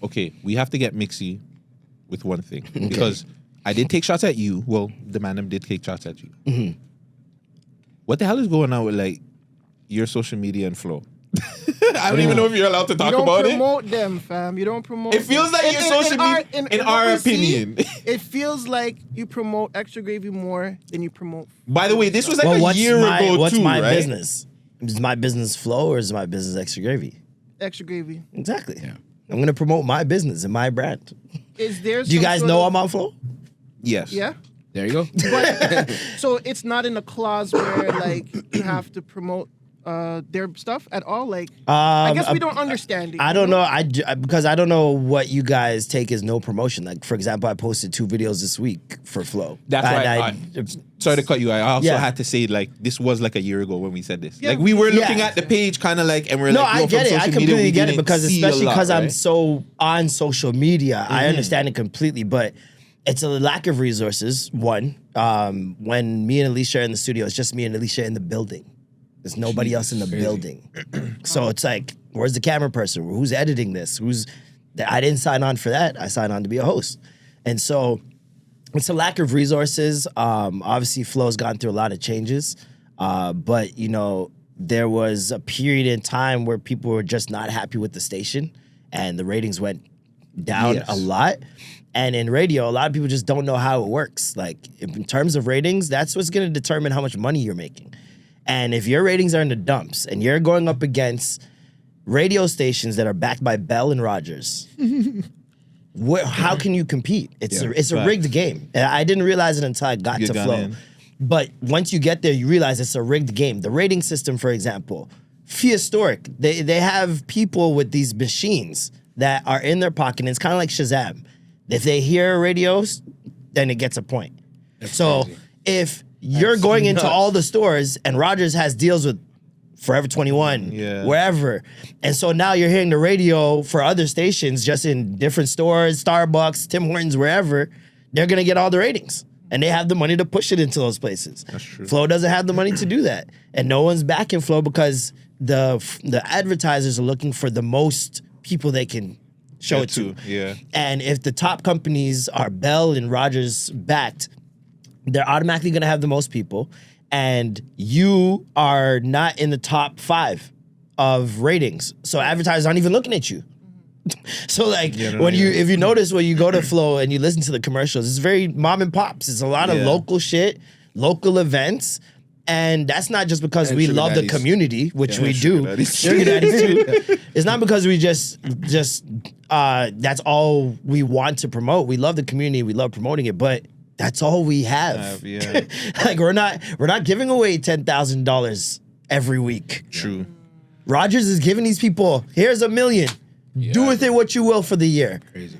okay, we have to get mixy with one thing. Because I did take shots at you. Well, the Man Dem did take shots at you. Mm-hmm. What the hell is going on with like your social media and flow? I don't even know if you're allowed to talk about it. You don't promote them, fam. You don't promote. It feels like your social media, in our opinion. It feels like you promote Extra Gravy more than you promote. By the way, this was like a year ago what's too, my right? business? Is my business Flow or is my business Extra Gravy? Extra Gravy. Exactly. Yeah. I'm going to promote my business and my brand. Is there? Do you guys know I'm on Flow? Yes. Yeah. There you go. But, so it's not in a clause where like you have to promote their stuff at all. Like I guess we don't understand it. I don't know. Because I don't know what you guys take as no promotion. Like for example, I posted 2 videos this week for Flow. That's right. Sorry to cut you. I also had to say like this was like a year ago when we said this. Yeah. Like we were looking at the page kind of like, and we're no, like, I get it. I completely get it because especially because right? I'm so on social media, I understand it completely. But it's a lack of resources. One, when me and Alicia are in the studio, it's just me and Alicia in the building. There's nobody else in the building. So it's like, where's the camera person? Who's editing this? I didn't sign on for that. I signed on to be a host. And so it's a lack of resources. Obviously, Flow's gone through a lot of changes. But, you know, there was a period in time where people were just not happy with the station and the ratings went down a lot. And in radio, a lot of people just don't know how it works. Like, in terms of ratings, that's what's going to determine how much money you're making. And if your ratings are in the dumps and you're going up against radio stations that are backed by Bell and Rogers, how can you compete? It's a rigged game. And I didn't realize it until I got to Flow. But once you get there, you realize it's a rigged game. The rating system, for example, prehistoric. They have people with these machines that are in their pocket, and it's kind of like Shazam. If they hear radios, then it gets a point. That's crazy. If you're going into all the stores and Rogers has deals with Forever 21, wherever. And so now you're hearing the radio for other stations just in different stores, Starbucks, Tim Hortons, wherever. They're going to get all the ratings. And they have the money to push it into those places. That's true. Flow doesn't have the money to do that. And no one's backing Flow because the advertisers are looking for the most people they can show it to. Yeah. And if the top companies are Bell and Rogers backed, they're automatically going to have the most people, and you are not in the top 5 of ratings. So advertisers aren't even looking at you. So like if you notice when you go to Flow and you listen to the commercials, it's very mom and pops. It's a lot of local shit, local events. And that's not just because we love the community, which we do. Sugar daddies too. It's not because we just that's all we want to promote. We love the community, we love promoting it, but that's all we have. Like we're not giving away $10,000 every week. True. Rogers is giving these people, here's $1 million. Do with it what you will for the year. Crazy.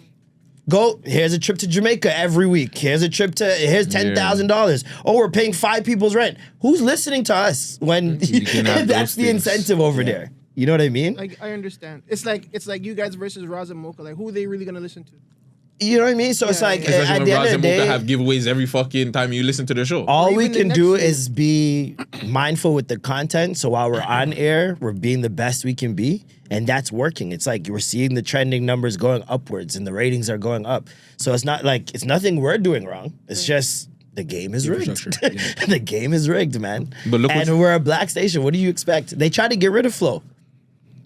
Go, here's a trip to Jamaica every week. Here's $10,000. Oh, we're paying 5 people's rent. Who's listening to us when that's the incentive over there? You know what I mean? I understand. It's like you guys versus Raz and Mocha. Like, who are they really gonna listen to? You know what I mean? So it's like at the end of the day, have giveaways every fucking time you listen to the show. All we can do is be mindful with the content. So while we're on air, we're being the best we can be, and that's working. It's like we're seeing the trending numbers going upwards, and the ratings are going up. So it's not like it's nothing we're doing wrong. It's just the game is rigged. The game is rigged, man. But look, and we're a black station. What do you expect? They tried to get rid of Flow.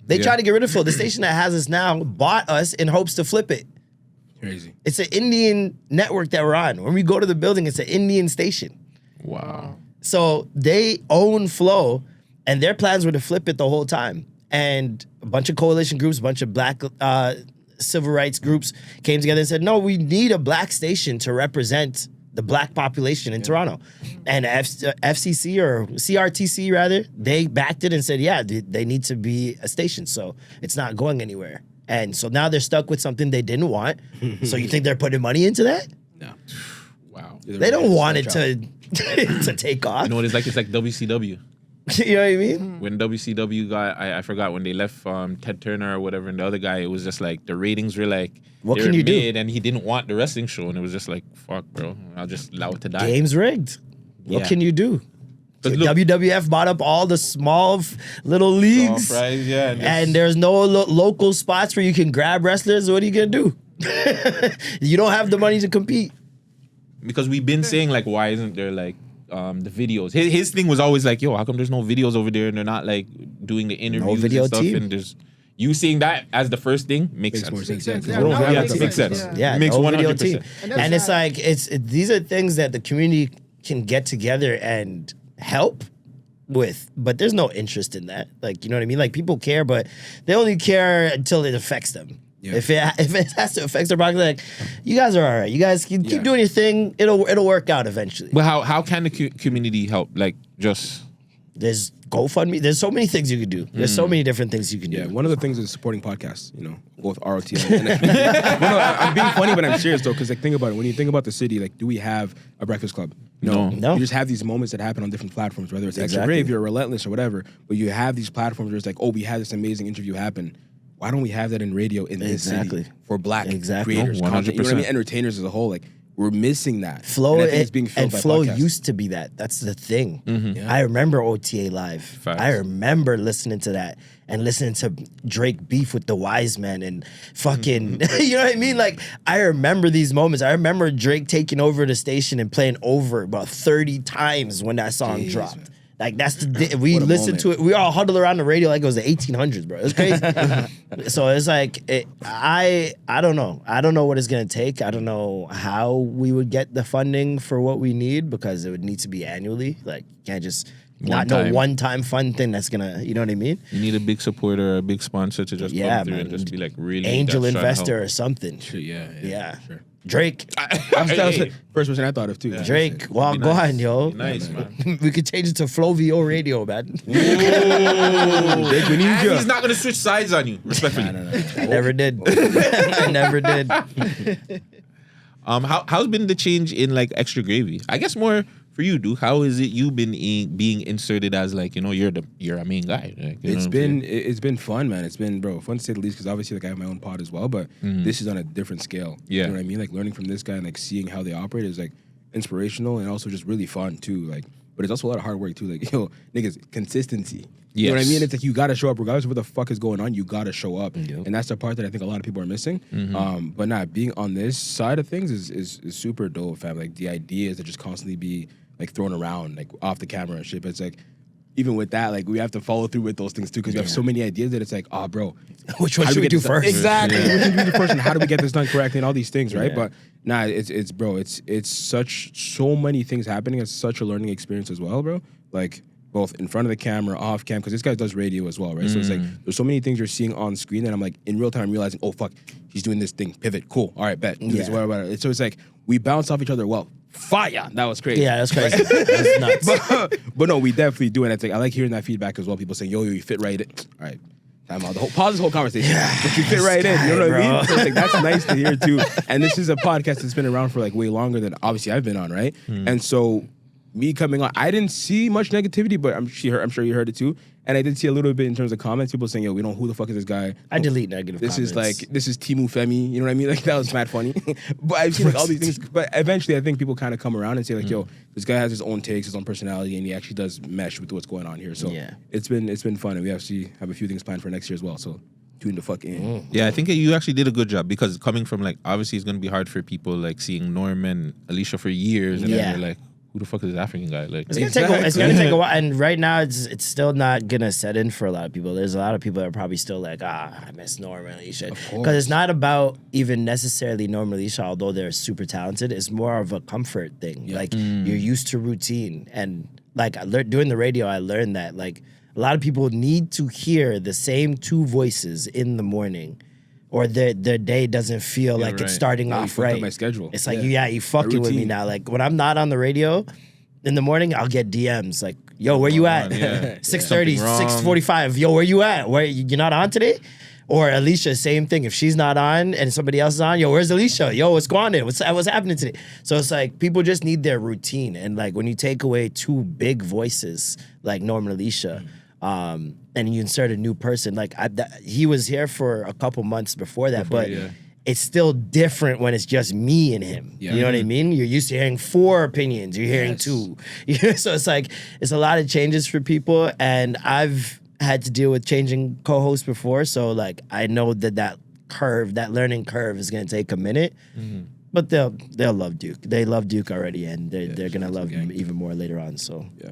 They tried to get rid of Flow. The station that has us now bought us in hopes to flip it. Crazy. It's an Indian network that we're on. When we go to the building, it's an Indian station. Wow. So they own Flow, and their plans were to flip it the whole time. And a bunch of coalition groups, a bunch of black civil rights groups came together and said, no, we need a black station to represent the black population in Toronto. And FCC or CRTC rather, they backed it and said, yeah, they need to be a station. So it's not going anywhere. And so now they're stuck with something they didn't want. So you think they're putting money into that? No. Wow. They don't want it to take off. You know what it's like? It's like WCW. You know what I mean? When WCW got, I forgot, when they left Ted Turner or whatever, and the other guy, it was just like, the ratings were like, what can you do? And he didn't want the wrestling show, and it was just like, fuck, bro, I'll just allow it to die. Game's rigged. What can you do? WWF bought up all the small little leagues. Fries, yeah, and there's no local spots where you can grab wrestlers. What are you going to do? You don't have the money to compete. Because we've been saying, like, why isn't there, like, the videos? His thing was always like, yo, how come there's no videos over there and they're not, like, doing the interviews video and stuff? team. And there's... You seeing that as the first thing makes sense. more sense. sense. Yeah, Yeah, we don't no, have it that makes stuff. sense. Yeah, Makes no video 100%. team. And And it's that's like these are things that the community can get together and help with, but there's no interest in that. Like, you know what I mean? Like, people care, but they only care until it affects them. Yeah. If it has to affect their pocket, like, you guys are all right. You guys keep doing your thing. It'll work out eventually. But how can the community help? Like, just... There's GoFundMe. There's so many things you can do. There's so many different things you can do. Yeah, one of the things is supporting podcasts, both ROTM and no, I'm being funny, but I'm serious though, because like think about it. When you think about the city, like, do we have a Breakfast Club? No. You just have these moments that happen on different platforms, whether it's Extra Exactly. Gravy or Relentless or whatever. But you have these platforms where it's like, oh, we had this amazing interview happen. Why don't we have that in radio in this Exactly. city for Black Exactly. creators, No, content, you know what I mean? 100%. Entertainers as a whole, like, we're missing that. Flow and I think it's being filled and by Flow podcasts. used to be that. That's the thing. Yeah. I remember OTA Live. Facts. I remember listening to that and listening to Drake beef with the Wise Man and fucking, you know what I mean? Like, I remember these moments. I remember Drake taking over the station and playing Over about 30 times when that song dropped. man. Like, that's the day. We What a listened to moment. it. We all huddled around the radio like it was the 1800s, bro. It was crazy. So it's like, I don't know. I don't know what it's going to take. I don't know how we would get the funding for what we need, because it would need to be annually. Like, you can't just not no time. one-time fun thing that's going to, you know what I mean? You need a big supporter, a big sponsor to just Yeah, come through man. and just be like, really... Angel that's trying to investor help. or something. Yeah. Yeah. Drake. That was the first person I thought of too. Yeah. Drake. Well, Be go nice. on, yo. Be nice, man. We could change it to Flow VO Radio, man. Drake, we need And you. he's not going to switch sides on you, respectfully. I never did. I never did. How's been the change in, like, Extra Gravy? I guess more for you, Duke. How is it you been being inserted as, like, you're a main guy? Like, you know what I'm saying? It's been fun, man. It's been, bro, fun to say the least, because obviously, like, I have my own pod as well, but this is on a different scale. Yeah. You know what I mean? Like, learning from this guy and, like, seeing how they operate is, like, inspirational and also just really fun too. Like, but it's also a lot of hard work too. Like, yo, niggas, consistency. You know what I Yes. mean? It's like you gotta show up regardless of what the fuck is going on. You gotta show up, Yep. and that's the part that I think a lot of people are missing. But nah, being on this side of things is super dope, fam. Like, the ideas that just constantly be like thrown around, like off the camera and shit. But it's like, even with that, like, we have to follow through with those things too, because we have so many ideas that it's like, oh, bro, Which one how should we get do this done? first? Exactly. Which one should we do first, and how do we get this done correctly, and all these things, right? Yeah. But nah, it's bro, it's so many things happening. It's such a learning experience as well, bro. Like, both in front of the camera, off cam, because this guy does radio as well, right? So it's like, there's so many things you're seeing on screen that I'm like, in real time, I'm realizing, oh, fuck, he's doing this thing, pivot, cool, all right, bet, do this, Yeah. whatever. So it's like, we bounce off each other well. Fire! That was crazy. Yeah, that's crazy. That's nuts. But no, we definitely do, and I think I like hearing that feedback as well. People saying, yo, you fit right in. All right. Time out. Pause this whole conversation. But you fit right in. You know what I mean? bro. So it's like, that's nice to hear too. And this is a podcast that's been around for like way longer than obviously I've been on, right? And so me coming on, I didn't see much negativity, but I'm sure you heard it too. And I did see a little bit in terms of comments, people saying, yo, we don't, who the fuck is this guy? I delete negative This comments. this is Timu Femi, you know what I mean? Like, that was mad funny. But I've seen like all these things. But eventually I think people kind of come around and say like, yo, this guy has his own takes, his own personality, and he actually does mesh with what's going on here. So Yeah. it's been fun, and we actually have a few things planned for next year as well. So tune the fuck in. Yeah, I think you actually did a good job, because coming from, like, obviously it's going to be hard for people, like, seeing Norm and Alicia for years, and Yeah. then you're like, who the fuck is this African guy? Like, It's gonna take a while, and right now it's still not gonna set in for a lot of people. There's a lot of people that are probably still like, I miss Norm and Alicia, because it's not about even necessarily Norm and Alicia, although they're super talented. It's more of a comfort thing. Like, you're used to routine, and like doing the radio, I learned that like a lot of people need to hear the same two voices in the morning, or their day doesn't feel like right. it's starting Yeah, you off fucked up right. my schedule. It's like, Yeah. you fucking with me routine. now. Like, when I'm not on the radio in the morning, I'll get DMs like, yo, where you at? yeah. 6:30, Something wrong. 6:45. Yo, where you at? Where you're not on today? Or Alicia, same thing. If she's not on and somebody else is on, yo, where's Alicia? Yo, what's going on? What's happening today? So it's like, people just need their routine. And like, when you take away two big voices like Norm and Alicia, and you insert a new person, like he was here for a couple months before that, but yeah. it's still different when it's just me and him. Yeah. You know what I mean? You're used to hearing 4 opinions. You're hearing 2. So it's like, it's a lot of changes for people. And I've had to deal with changing co-hosts before. So like, I know that learning curve is going to take a minute. But they'll love Duke. They love Duke already. And they're going to love him even more later on. So Yeah.